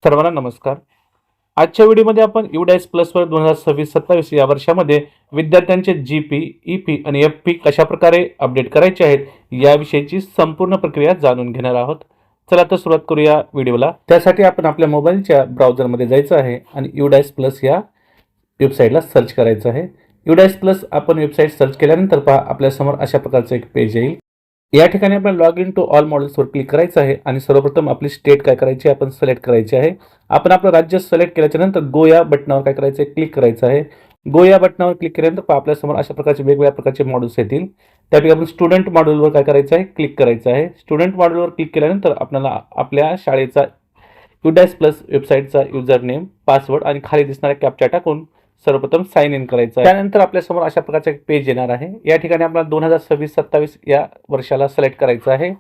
सर्वांना नमस्कार. आजच्या व्हिडिओमध्ये आपण UDAS प्लसवर 2026-27 या वर्षामध्ये विद्यार्थ्यांचे GP, EP आणि FP कशाप्रकारे अपडेट करायचे आहेत याविषयीची संपूर्ण प्रक्रिया जाणून घेणार आहोत. चला तर सुरुवात करूया व्हिडिओला. त्यासाठी आपण आपल्या मोबाईलच्या ब्राउझरमध्ये जायचं आहे आणि UDAS प्लस या वेबसाईटला सर्च करायचं आहे. UDAS प्लस आपण वेबसाईट सर्च केल्यानंतर पहा आपल्यासमोर अशा प्रकारचं एक पेज येईल. या ठिकाणी आपण लॉग इन टू ऑल मॉडेल्सवर क्लिक करायचं आहे आणि सर्वप्रथम आपली स्टेट काय करायची आपण सिलेक्ट करायची आहे. आपण आपलं राज्य सिलेक्ट केल्याच्या नंतर गो या बटनावर काय करायचं आहे क्लिक करायचं आहे. गो या बटनावर क्लिक केल्यानंतर आपल्यासमोर अशा प्रकारचे वेगवेगळ्या प्रकारचे मॉड्यूल्स येतील. त्यापैकी आपण स्टुडंट मॉड्यूलवर काय करायचं आहे क्लिक करायचं आहे. स्टुडंट मॉड्यूलवर क्लिक केल्यानंतर आपल्याला आपल्या शाळेचा UDAS प्लस वेबसाईटचा युजर नेम, पासवर्ड आणि खाली दिसणारा कॅप्चा टाकून सर्वप्रथम साइन इन करायचं आहे. त्यानंतर आपल्यासमोर अशा प्रकारचे एक पेज येणार आहे. या ठिकाणी आपल्याला 2026-27 या वर्षाला सिलेक्ट करायचं आहे.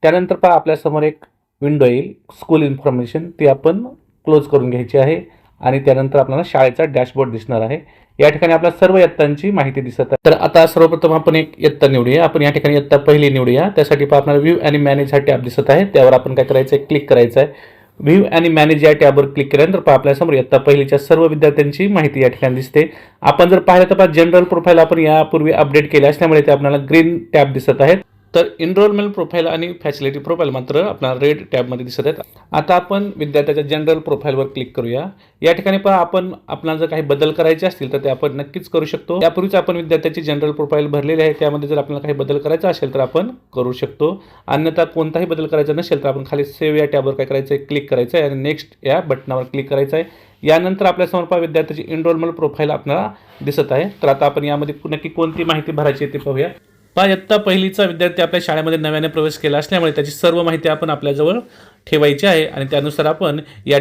त्यानंतर पहा आपल्यासमोर एक विंडो येईल स्कूल इन्फॉर्मेशन, ती आपण क्लोज करून घ्यायची आहे आणि त्यानंतर आपल्याला शाळेचा डॅशबोर्ड दिसणार आहे. या ठिकाणी आपल्या सर्व इयत्तांची माहिती दिसत आहे. तर आता सर्वप्रथम आपण एक इयत्ता निवडूया. आपण या ठिकाणी इयत्ता पहिली निवडूया. त्यासाठी पहा आपल्याला व्ह्यू आणि मॅनेज हा टॅब दिसत आहे, त्यावर आपण काय करायचं आहे क्लिक करायचं आहे. व्ह्यू आणि मॅनेज या टॅबवर क्लिक केल्यानंतर पहा आपल्यासमोर इयत्ता पहिलीच्या सर्व विद्यार्थ्यांची माहिती या ठिकाणी दिसते. आपण जर पाहिलं तर पहा जनरल प्रोफाईल आपण यापूर्वी अपडेट केले असल्यामुळे ते आपल्याला ग्रीन टॅब दिसत आहेत, तर एनरोलमेंट प्रोफाईल आणि फॅसिलिटी प्रोफाईल मात्र आपल्याला रेड टॅबमध्ये दिसत आहेत. आता आपण विद्यार्थ्याच्या जनरल प्रोफाईलवर क्लिक करूया. या ठिकाणी पहा आपण आपल्याला जर काही बदल करायचे असतील तर ते आपण नक्कीच करू शकतो. त्यापूर्वीच आपण विद्यार्थ्याची जनरल प्रोफाईल भरलेली आहे, त्यामध्ये जर आपल्याला काही बदल करायचा असेल तर आपण करू शकतो. अन्यथा कोणताही बदल करायचा नसेल तर आपण खाली सेव्ह या टॅबवर काय करायचं आहे क्लिक करायचं आहे आणि नेक्स्ट या बटनावर क्लिक करायचं आहे. यानंतर आपल्यासमोर पहा विद्यार्थ्याची एनरोलमेंट प्रोफाईल आपल्याला दिसत आहे. तर आता आपण यामध्ये नक्की कोणती माहिती भरायची आहे ते पाहूया. पहा इयत्ता पहिलीचा विद्यार्थी आपल्या शाळेमध्ये नव्याने प्रवेश केला असल्यामुळे त्याची सर्व माहिती आपण आपल्याजवळ ठेवायची आहे आणि त्यानुसार आपण या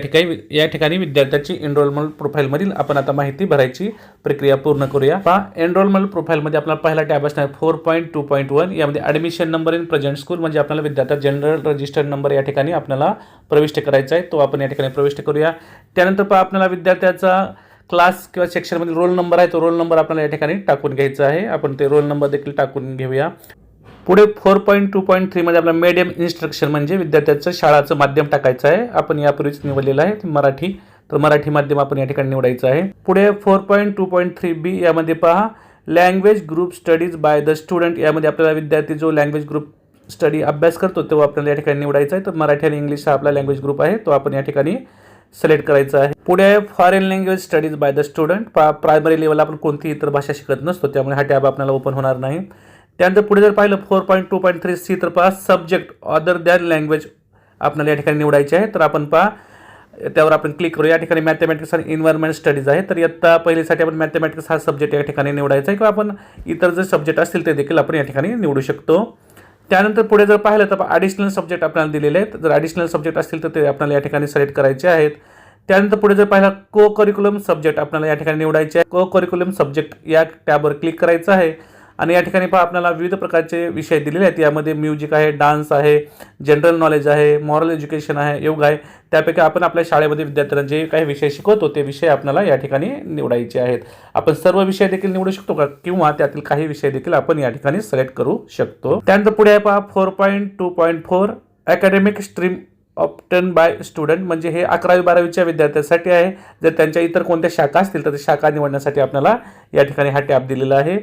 ठिकाणी विद्यार्थ्याची एनरोलमेंट प्रोफाईलमधील आपण आता माहिती भरायची प्रक्रिया पूर्ण करूया. पहा एनरोलमेंट प्रोफाईलमध्ये आपला पहिला टॅब असणार 4.2.1. यामध्ये admission number in present school, म्हणजे आपल्याला विद्यार्थ्याचा जनरल रजिस्टर्ड नंबर या ठिकाणी आपल्याला प्रविष्ट करायचा आहे, तो आपण या ठिकाणी प्रविष्ट करूया. त्यानंतर पहा आपल्याला विद्यार्थ्याचा क्लास किंवा सेक्शनमध्ये रोल नंबर आहे, तो रोल नंबर आपल्याला या ठिकाणी टाकून घ्यायचा आहे. आपण ते रोल नंबर देखील टाकून घेऊया. पुढे 4.2.3 मध्ये आपला मीडियम इन्स्ट्रक्शन, म्हणजे विद्यार्थ्याचं शाळाचं माध्यम टाकायचं आहे. आपण यापूर्वीच निवडलेलं आहे मराठी, तर मराठी माध्यम आपण या ठिकाणी निवडायचं आहे. पुढे 4.2.3B यामध्ये पहा language group studies by the student, यामध्ये आपल्याला विद्यार्थी जो लँग्वेज ग्रुप स्टडी अभ्यास करतो तो आपल्याला या ठिकाणी निवडायचा आहे. तर मराठी आणि इंग्लिश हा आपला लँग्वेज ग्रुप आहे, तो आपण या ठिकाणी सिलेक्ट करायचा आहे. पुढे foreign language studies by the student, primary लेवलला आपण कोणतीही इतर भाषा शिकत नसतो, त्यामुळे हा टॅब आपल्याला ओपन होणार नाही. त्यानंतर पुढे जर पाहिलं 4.2.3C तर पहा सब्जेक्ट अदर दॅन लँग्वेज आपल्याला या ठिकाणी निवडायचे आहे. तर आपण पहा त्यावर आपण क्लिक करू. या ठिकाणी मॅथमॅटिक्स आणि एन्व्हायरमेंट स्टडीज आहे, तर इयत्ता पहिलीसाठी आपण मॅथमॅटिक्स हा सब्जेक्ट या ठिकाणी निवडायचा आहे, किंवा आपण इतर जे सब्जेक्ट असतील ते देखील आपण या ठिकाणी निवडू शकतो. त्यानंतर पुढे जर पाहिलं तर ॲडिशनल सब्जेक्ट आपल्याला दिलेले आहेत, जर ॲडिशनल सब्जेक्ट असतील तर ते आपल्याला या ठिकाणी सिलेक्ट करायचे आहेत. त्यानंतर पुढे जर पाहिलं को करिक्युलम सब्जेक्ट आपल्याला या ठिकाणी निवडायचे आहे. को करिक्युलम सब्जेक्ट या टॅबवर क्लिक करायचं आहे आणि या ठिकाणी पहा आपल्याला विविध प्रकारचे विषय दिलेले आहेत. यामध्ये म्युझिक आहे, डान्स आहे, जनरल नॉलेज आहे, मॉरल एज्युकेशन आहे, योग आहे. त्यापैकी आपण आपल्या शाळेमध्ये विद्यार्थ्यांना जे काही विषय शिकवतो ते विषय आपल्याला या ठिकाणी निवडायचे आहेत. आपण सर्व विषय देखील निवडू शकतो का, किंवा त्यातील काही विषय देखील आपण या ठिकाणी सिलेक्ट करू शकतो. त्यानंतर पुढे आहे पहा 4.2.4 academic stream opted by student, म्हणजे हे 11वी-12वीच्या विद्यार्थ्यांसाठी आहे. जर त्यांच्या इतर कोणत्या शाखा असतील तर ते शाखा निवडण्यासाठी आपल्याला या ठिकाणी हा टॅब दिलेला आहे.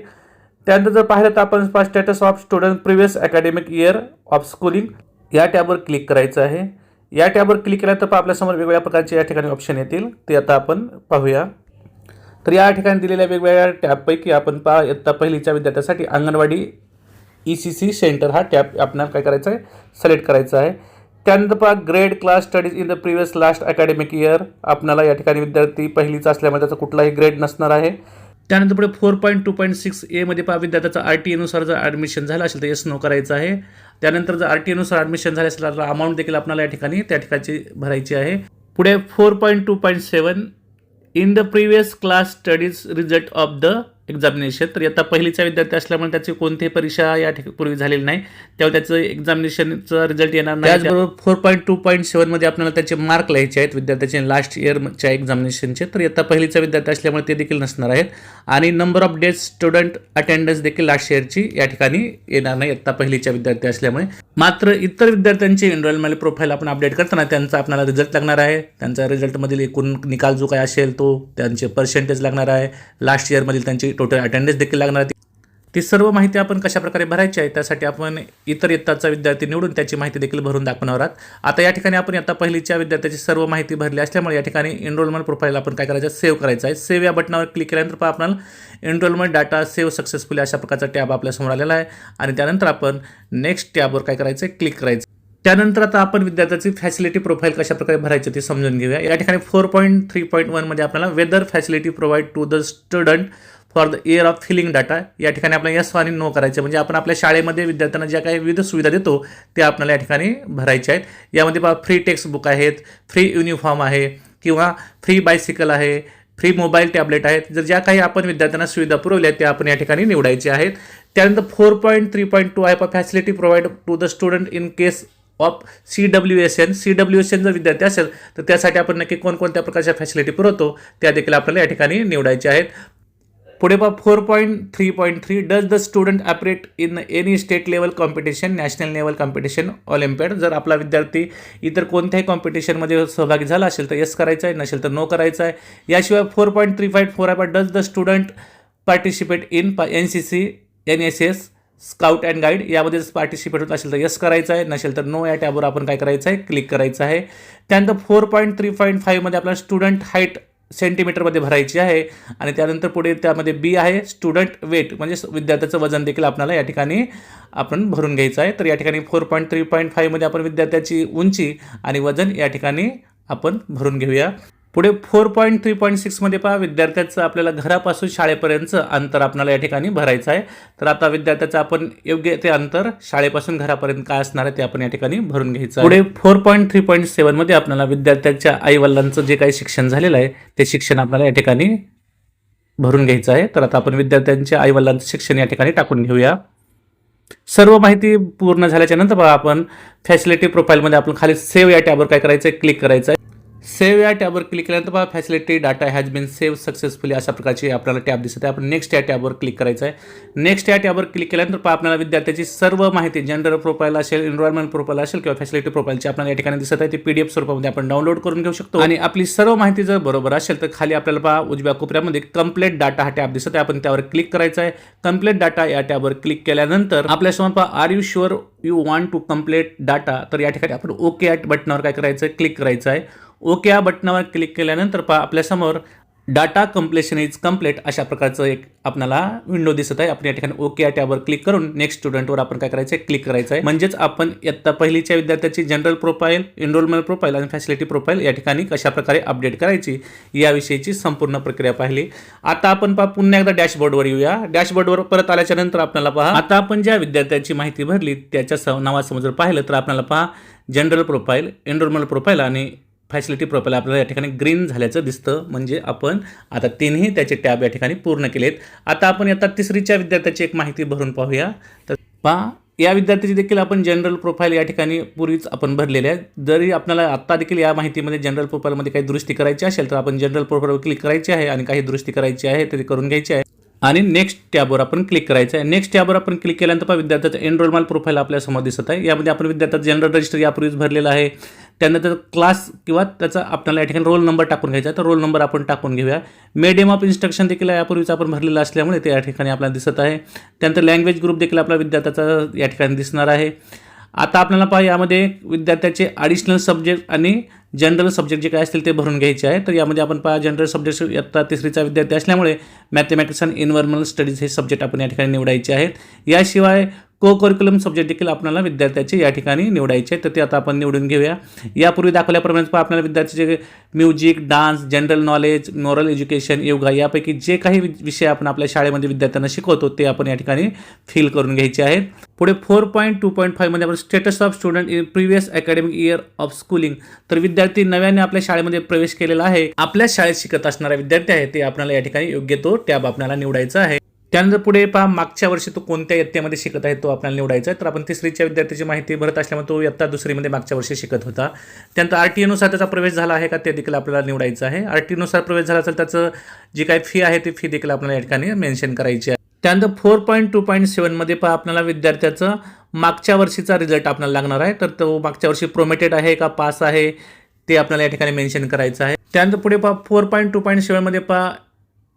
त्यानंतर जर पाहिलं तर आपण status of student previous academic year of schooling या टॅबवर क्लिक करायचं आहे. या टॅबवर क्लिक केल्यानंतर आपल्यासमोर वेगवेगळ्या प्रकारचे या ठिकाणी ऑप्शन येतील, ते आता आपण पाहूया. तर या ठिकाणी दिलेल्या वेगवेगळ्या टॅबपैकी आपण पहा इयत्ता पहिलीच्या विद्यार्थ्यासाठी अंगणवाडी ECC सेंटर हा टॅब आपल्याला काय करायचा आहे सिलेक्ट करायचा आहे. त्यानंतर पहा grade class studies in the previous last academic year, आपल्याला या ठिकाणी विद्यार्थी पहिलीचा असल्यामुळे त्याचा कुठलाही ग्रेड नसणार आहे. त्यानंतर पुढे 4.2.6A मध्ये पहा विद्यार्थ्याचा RTA नुसार जर ॲडमिशन झालं असेल तर येस नो करायचं आहे. त्यानंतर जर RTA नुसार ॲडमिशन झालं असेल तर अमाऊंट देखील आपल्याला या ठिकाणी त्या ठिकाणी भरायची आहे. पुढे 4.2.7 in the previous class studies result of the examination, तर इयत्ता पहिलीचा विद्यार्थी असल्यामुळे त्याची कोणतीही परीक्षा या पूर्वी झालेली नाही, तेव्हा त्याचं एक्झामिनेशनचा रिझल्ट येणार नाही. त्याचबरोबर 4.2.7 मध्ये आपल्याला त्याचे मार्क लिहायचे आहेत विद्यार्थ्याचे लास्ट इयरच्या एक्झामिनेशनचे, तर इयत्ता पहिलीचा विद्यार्थी असल्यामुळे ते देखील नसणार आहेत. आणि number of days student attendance देखील लास्ट इयरची या ठिकाणी येणार नाही इयत्ता पहिलीच्या विद्यार्थी असल्यामुळे. मात्र इतर विद्यार्थ्यांची एनरोलमेंट प्रोफाईल आपण अपडेट करताना त्यांचा आपल्याला रिझल्ट लागणार आहे, त्यांचा रिझल्टमधील एकूण निकाल जो काय असेल तो, त्यांचे पर्सेंटेज लागणार आहे, लास्ट इयरमधील त्यांची टोटल अटेंडन्स देखील लागणार आहे. ती सर्व माहिती आपण कशा प्रकारे भरायची आहे त्यासाठी आपण इतर इयत्ताचा विद्यार्थी निवडून त्याची माहिती देखील भरून दाखवणार आहोत. आता या ठिकाणी आपण इयत्ता पहिलीच्या विद्यार्थ्याची सर्व माहिती भरली असल्यामुळे या ठिकाणी एनरोलमेंट प्रोफाईल आपण काय करायचं, सेव्ह करायचं आहे. सेव्ह या बटनावर क्लिक केल्यानंतर आपल्याला एनरोलमेंट डाटा सेव्ह सक्सेसफुली अशा प्रकारचा टॅब आपल्यासमोर आलेला आहे. आणि त्यानंतर आपण नेक्स्ट टॅबवर काय करायचं आहे, क्लिक करायचं. त्यानंतर आता आपण विद्यार्थ्याची फॅसिलिटी प्रोफाईल कशा प्रकारे भरायची ते समजून घेऊया. या ठिकाणी 4.3.1 मध्ये आपल्याला whether facility provide to the student for the year of filling data या ठिकाणी आपल्याला यस आणि नो करायचे, म्हणजे आपण आपल्या शाळेमध्ये विद्यार्थ्यांना ज्या काही विविध सुविधा देतो त्या आपल्याला या ठिकाणी भरायच्या आहेत. यामध्ये फ्री टेक्स्ट बुक आहेत, फ्री युनिफॉर्म आहे किंवा फ्री बायसिकल आहे, फ्री मोबाईल टॅबलेट आहेत. जर ज्या काही आपण विद्यार्थ्यांना सुविधा पुरवल्या त्या आपण या ठिकाणी निवडायच्या आहेत. त्यानंतर 4.3.2 आहे facility provide to the student in case of CWSN जर विद्यार्थी असेल तर त्यासाठी आपण नक्की कोणकोणत्या प्रकारच्या फॅसिलिटी पुरवतो त्या देखील आपल्याला या ठिकाणी निवडायच्या आहेत. पुढे 4.3.3 does the student operate in any state level competition, national level competition, Olympiad. जर आपला विद्यार्थी इतर कोणत्याही कॉम्पिटिशनमध्ये सहभागी झाला असेल तर यस करायचं आहे, नसेल तर नो करायचं आहे. याशिवाय 4.3.4 आहे does the student participate in NCC, NSS, scout and guide यामध्ये पार्टिसिपेट होत असेल तर यस करायचं आहे, नसेल तर नो या टॅबवर आपण काय करायचं आहे, क्लिक करायचं आहे. त्यानंतर 4.3.5 मध्ये आपल्याला स्टुडंट हाईट सेंटीमीटरमध्ये भरायची आहे. आणि त्यानंतर पुढे त्यामध्ये बी आहे स्टुडंट वेट, म्हणजे विद्यार्थ्याचं वजन देखील आपल्याला या ठिकाणी आपण भरून घ्यायचं आहे. तर या ठिकाणी 4.3.5 मध्ये आपण विद्यार्थ्याची उंची आणि वजन या ठिकाणी आपण भरून घेऊया. पुढे 4.3.6 मध्ये विद्यार्थ्याचं आपल्याला घरापासून शाळेपर्यंतचं अंतर आपल्याला या ठिकाणी भरायचं आहे. तर आता विद्यार्थ्याचं आपण योग्य ते अंतर शाळेपासून घरापर्यंत काय असणार आहे ते आपण या ठिकाणी भरून घ्यायचं आहे. पुढे 4.3.7 मध्ये आपल्याला विद्यार्थ्याच्या आईवडिलांचं जे काही शिक्षण झालेलं आहे ते शिक्षण आपल्याला या ठिकाणी भरून घ्यायचं आहे. तर आता आपण विद्यार्थ्यांच्या आईवडिलांचं शिक्षण या ठिकाणी टाकून घेऊया. सर्व माहिती पूर्ण झाल्याच्या नंतर आपण फॅसिलिटी प्रोफाईलमध्ये आपण खाली सेव्ह या टॅबवर काय करायचं आहे, क्लिक करायचं आहे. सेव्ह या टॅबवर क्लिक केल्यानंतर facility data has been save successfully अशा प्रकारची आपल्याला टॅब दिसत आहे. आपण नेक्स्ट या टॅबवर क्लिक करायचं आहे. नेक्स्ट या टॅबवर क्लिक केल्यानंतर आपल्याला विद्यार्थ्याची सर्व माहिती जनरल प्रोफाईल असेल, एनरोलमेंट प्रोफाईल असेल किंवा फॅसिलिटी प्रोफाईलची आपल्याला या ठिकाणी दिसत आहे. ती PDF स्वरूपामध्ये आपण डाउनलोड करून घेऊ शकतो. आणि आपली सर्व माहिती जर बरोबर असेल तर खाली आपल्याला उजव्या कोपऱ्यामध्ये कंप्लीट डाटा हा टॅब दिसत आहे, आपण त्यावर क्लिक करायचं आहे. कंप्लीट डाटा या टॅबवर क्लिक केल्यानंतर आपल्यासमोर are you sure you want to complete data, तर या ठिकाणी आपण ओके या बटनावर काय करायचं आहे, क्लिक करायचं आहे. ओके या बटनावर क्लिक केल्यानंतर आपल्यासमोर डाटा कंप्लेशन इज कंप्लीट अशा प्रकारचं एक आपल्याला विंडो दिसत आहे. आपण या ठिकाणी ओके या टॅबवर क्लिक करून नेक्स्ट स्टुडंटवर आपण काय करायचं आहे, क्लिक करायचं आहे. म्हणजेच आपण इयत्ता पहिलीच्या विद्यार्थ्याची जनरल प्रोफाईल, एनरोलमेंट प्रोफाईल आणि फॅसिलिटी प्रोफाईल या ठिकाणी कशा प्रकारे अपडेट करायची याविषयीची संपूर्ण प्रक्रिया पाहिली. आता आपण पुन्हा एकदा डॅशबोर्डवर येऊया. डॅशबोर्डवर परत आल्याच्या नंतर आपल्याला आता आपण ज्या विद्यार्थ्याची माहिती भरली त्याच्या नावासमोर जर पाहिलं तर आपल्याला जनरल प्रोफाईल, एनरोलमेंट प्रोफाईल आणि फॅसिलिटी प्रोफाईल आपल्याला या ठिकाणी ग्रीन झाल्याचं दिसतं, म्हणजे आपण आता तिन्ही त्याचे टॅब या ठिकाणी पूर्ण केलेत. आता आपण आता तिसरीच्या विद्यार्थ्याची एक माहिती भरून पाहूया. तर या विद्यार्थ्याची देखील आपण जनरल प्रोफाईल या ठिकाणी पूर्वीच आपण भरलेले आहे. जरी आपल्याला आत्ता देखील या माहितीमध्ये जनरल प्रोफाईलमध्ये काही दुरुस्ती करायची असेल तर आपण जनरल प्रोफाईलवर क्लिक करायची आहे आणि काही दुरुस्ती करायची आहे ते करून घ्यायची आहे आणि नेक्स्ट टॅबवर आपण क्लिक करायचं आहे. नेक्स्ट टॅबवर आपण क्लिक केल्यानंतर विद्यार्थ्याचं एनरोलमेंट प्रोफाईल आपल्यासमोर दिसत आहे. यामध्ये आपण विद्यार्थ्याचं जनरल रजिस्टर यापूर्वीच भरलेलं आहे. त्यानंतर क्लास किंवा त्याचा आपल्याला या ठिकाणी रोल नंबर टाकून घ्यायचा, तर रोल नंबर आपण टाकून घेऊया. मीडियम ऑफ इन्स्ट्रक्शन देखील यापूर्वीच आपण भरलेलं असल्यामुळे ते या ठिकाणी आपल्याला दिसत आहे. त्यानंतर लँग्वेज ग्रुप देखील आपल्या विद्यार्थ्याचा या ठिकाणी दिसणार आहे. आता आपल्याला यामध्ये विद्यार्थ्याचे ॲडिशनल सब्जेक्ट आणि जनरल सब्जेक्ट जे काय असतील ते भरून घ्यायचे आहे. तर यामध्ये आपण जनरल सब्जेक्ट इयत्ता तिसरीचा विद्यार्थी असल्यामुळे मॅथमॅटिक्स आणि एन्व्हायरमेंटल स्टडीज हे सब्जेक्ट आपण या ठिकाणी निवडायचे आहेत. याशिवाय को करिक्युलम सब्जेक्ट देखील आपल्याला विद्यार्थ्याचे या ठिकाणी निवडायचे आहेत, तर ते आता आपण निवडून घेऊया. यापूर्वी दाखवल्याप्रमाणे आपल्याला विद्यार्थ्याचे music, dance, general knowledge, moral education, yoga यापैकी जे काही विषय आपण आपल्या शाळेमध्ये विद्यार्थ्यांना शिकवतो ते आपण या ठिकाणी फिल करून घ्यायचे आहेत. पुढे 4.2.5 मध्ये आपण status of student in previous academic year of schooling, तर विद्यार्थी नव्याने आपल्या शाळेमध्ये प्रवेश केलेला आहे, आपल्या शाळेत शिकत असणारा विद्यार्थी आहे ते आपल्याला या ठिकाणी योग्य तो टॅब आपल्याला निवडायचा आहे. त्यानंतर पुढे पहा मागच्या वर्षी तो कोणत्या इयत्तेमध्ये शिकत आहे तो आपल्याला निवडायचा आहे. तर आपण तिसरीच्या विद्यार्थ्याची माहिती भरत असल्यामुळे तो इयत्ता दुसरीमध्ये मागच्या वर्षी शिकत होता. त्यानंतर RTनुसार त्याचा प्रवेश झाला आहे का ते देखील आपल्याला निवडायचं आहे. RTनुसार प्रवेश झाला असेल त्याचं जी काही फी आहे ती फी देखील आपल्याला या ठिकाणी मेन्शन करायची आहे. त्यानंतर 4.2.7 मध्ये पहा आपल्याला विद्यार्थ्याचं मागच्या वर्षीचा रिझल्ट आपल्याला लागणार आहे. तर तो मागच्या वर्षी प्रोमेटेड आहे का पास आहे ते आपल्याला या ठिकाणी मेन्शन करायचं आहे. त्यानंतर पुढे पहा 4.2.7 मध्ये पहा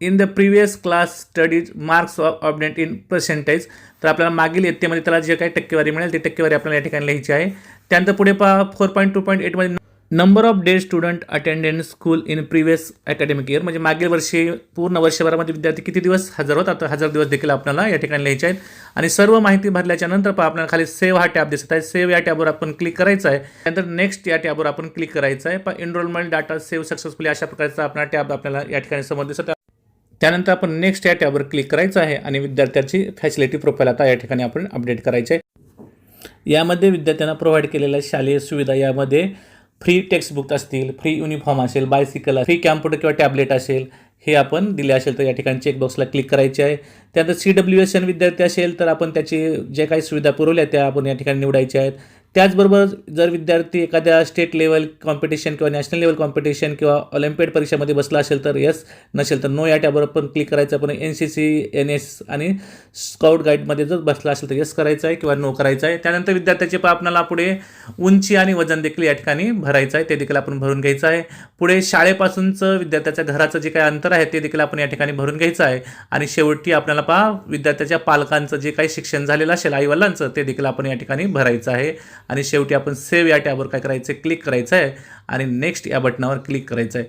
in the previous class studies marks obtained in percentage. तर आपल्याला मागील इयत्तेमध्ये त्याला जे काही टक्केवारी मिळेल ती टक्केवारी आपल्याला या ठिकाणी लिहायची आहे. त्यानंतर पुढे पहा 4.2.8 मध्ये number of days student attended school in previous academic year, म्हणजे मागील वर्षी पूर्ण वर्षभरामध्ये विद्यार्थी किती दिवस हजर होतात तर 1000 दिवस देखील आपल्याला या ठिकाणी लिहायचे आहेत. आणि सर्व माहिती भरल्याच्या नंतर पहा आपल्याला खाली सेव्ह हा टॅब दिसत आहे. सेव्ह या टॅबवर आपण क्लिक करायचं आहे. त्यानंतर नेक्स्ट या टॅबवर आपण क्लिक करायचं आहे. पहा एनरोलमेंट डाटा सेव्ह सक्सेसफुली अशा प्रकारचा आपला टॅब आपल्याला या ठिकाणी समोर दिसत आहे. त्यानंतर आपण नेक्स्ट या टॅबवर क्लिक करायचं आहे आणि विद्यार्थ्याची फॅसिलिटी प्रोफाईल आता या ठिकाणी आपण अपडेट करायची आहे. यामध्ये विद्यार्थ्यांना प्रोव्हाइड केलेल्या शालेय सुविधा यामध्ये फ्री टेक्स्टबुक असतील, फ्री युनिफॉर्म असेल, बायसिकल, फ्री कॅम्प्युटर किंवा टॅबलेट असेल, हे आपण दिले असेल तर या ठिकाणी चेकबॉक्सला क्लिक करायचे आहे. त्यानंतर CWSN विद्यार्थी असेल तर आपण त्याची जे काही सुविधा पुरवल्या त्या आपण या ठिकाणी निवडायच्या आहेत. त्याचबरोबर जर विद्यार्थी एखाद्या स्टेट लेवल कॉम्पिटिशन किंवा नॅशनल लेवल कॉम्पिटिशन किंवा ऑलिम्पियाड परीक्षेमध्ये बसला असेल तर यस, नसेल तर नो या टॅबवर आपण क्लिक करायचं. आपण NCC, NS आणि स्काउट गाईडमध्ये जर बसला असेल तर यस करायचं आहे किंवा नो करायचं आहे. त्यानंतर विद्यार्थ्याचे आपल्याला पुढे उंची आणि वजन देखील या ठिकाणी भरायचं आहे, ते देखील आपण भरून घ्यायचं आहे. पुढे शाळेपासूनचं विद्यार्थ्याच्या घराचं जे काही अंतर आहे ते देखील आपण या ठिकाणी भरून घ्यायचं आहे. आणि शेवटी आपल्याला पहा विद्यार्थ्याच्या पालकांचं जे काही शिक्षण झालेलं असेल आईवडिलांचं ते देखील आपण या ठिकाणी भरायचं आहे. आणि शेवटी आपण सेव्ह या टॅबवर काय करायचं क्लिक करायचं आहे आणि नेक्स्ट या बटनावर क्लिक करायचं आहे.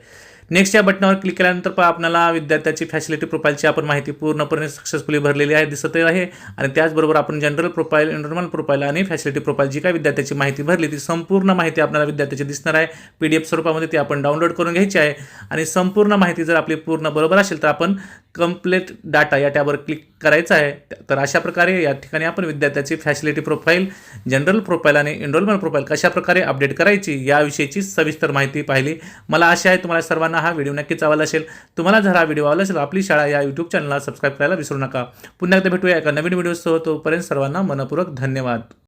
नेक्स्ट या बटनावर क्लिक केल्यानंतर पहा आपल्याला विद्यार्थ्याची फॅसिलिटी प्रोफाईलची आपण माहिती पूर्णपणे सक्सेसफुली भरलेली आहे दिसत आहे. आणि त्याचबरोबर आपण जनरल प्रोफाईल, एनरोलमेंट प्रोफाईल आणि फॅसिलिटी प्रोफाईल जी काही विद्यार्थ्याची माहिती भरली ती संपूर्ण माहिती आपल्याला विद्यार्थ्याची दिसणार आहे. PDF स्वरूपामध्ये ती आपण डाउनलोड करून घ्यायची आहे. आणि संपूर्ण माहिती जर आपली पूर्ण बरोबर असेल तर आपण कंप्लीट डाटा या टॅबवर क्लिक करायचं आहे. तर अशा प्रकारे या ठिकाणी आपण विद्यार्थ्याची फॅसिलिटी प्रोफाईल, जनरल प्रोफाईल आणि एनरोलमेंट प्रोफाईल कशा प्रकारे अपडेट करायची याविषयीची सविस्तर माहिती पाहिली. मला आशा आहे तुम्हाला सर्वांना हा व्हिडिओ नक्कीच आवडला असेल. तुम्हाला जर हा व्हिडिओ आवडला असेल आपली शाळा या YouTube चॅनलला सबस्क्राईब करायला विसरू नका. पुन्हा एकदा भेटूया एका नवीन व्हिडिओसह. तोपर्यंत सर्वांना मनपूर्वक धन्यवाद.